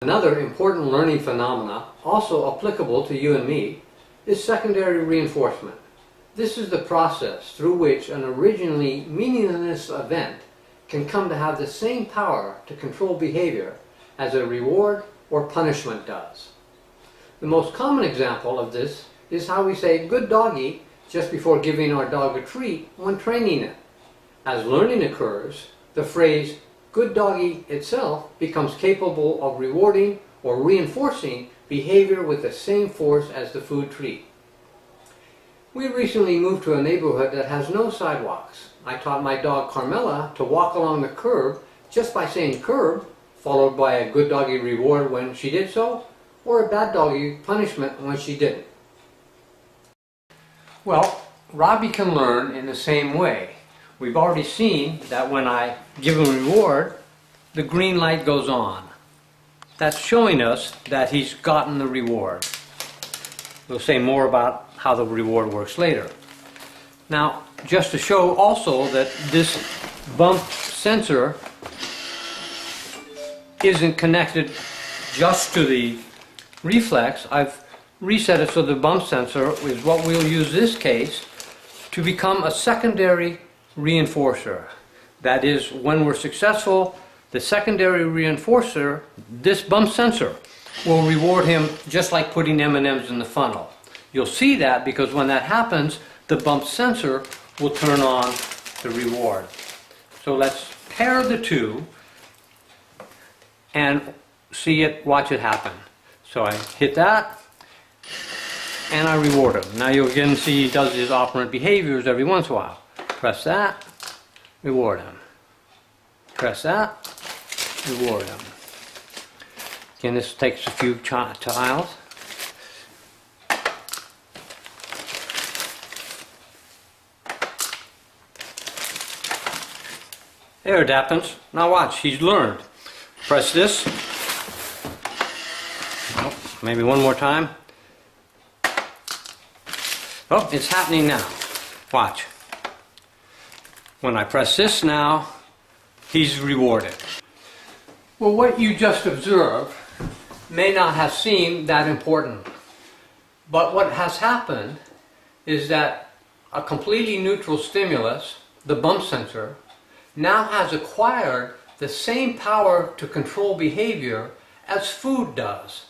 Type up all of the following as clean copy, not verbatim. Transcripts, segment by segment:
Another important learning phenomena, also applicable to you and me, is secondary reinforcement. This is the process through which an originally meaningless event can come to have the same power to control behavior as a reward or punishment does. The most common example of this is how we say "good doggy" just before giving our dog a treat when training it. As learning occurs, the phrase "good doggy" itself becomes capable of rewarding or reinforcing behavior with the same force as the food treat. We recently moved to a neighborhood that has no sidewalks. I taught my dog Carmela to walk along the curb just by saying "curb," followed by a good doggy reward when she did so, or a bad doggy punishment when she didn't. Well, Robbie can learn in the same way. We've already seen that when I give him a reward, the green light goes on. That's showing us that he's gotten the reward. We'll say more about how the reward works later. Now, just to show also that this bump sensor isn't connected just to the reflex, I've reset it so the bump sensor is what we'll use this case to become a secondary reinforcer. That is, when we're successful, the secondary reinforcer, this bump sensor, will reward him just like putting M&Ms in the funnel. You'll see that because when that happens, the bump sensor will turn on the reward. So let's pair the two and watch it happen. So I hit that and I reward him. Now you'll again see he does his operant behaviors every once in a while. Press that, reward him. Press that, reward him. Again, this takes a few tiles. There it happens. Now watch, he's learned. Press this. Oh, maybe one more time. Oh, it's happening now. Watch. When I press this now, he's rewarded. Well, what you just observed may not have seemed that important. But what has happened is that a completely neutral stimulus, the bump sensor, now has acquired the same power to control behavior as food does.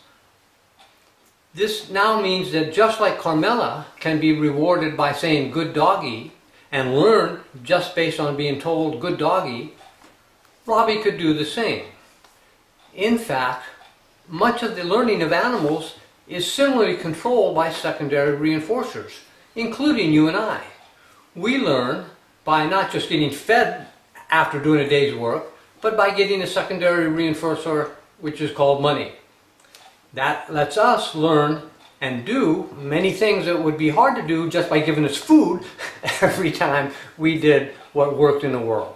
This now means that just like Carmela can be rewarded by saying "good doggy" and learn just based on being told "good doggy," Robbie could do the same. In fact, much of the learning of animals is similarly controlled by secondary reinforcers, including you and I. We learn by not just getting fed after doing a day's work, but by getting a secondary reinforcer, which is called money. That lets us learn and do many things that would be hard to do just by giving us food every time we did what worked in the world.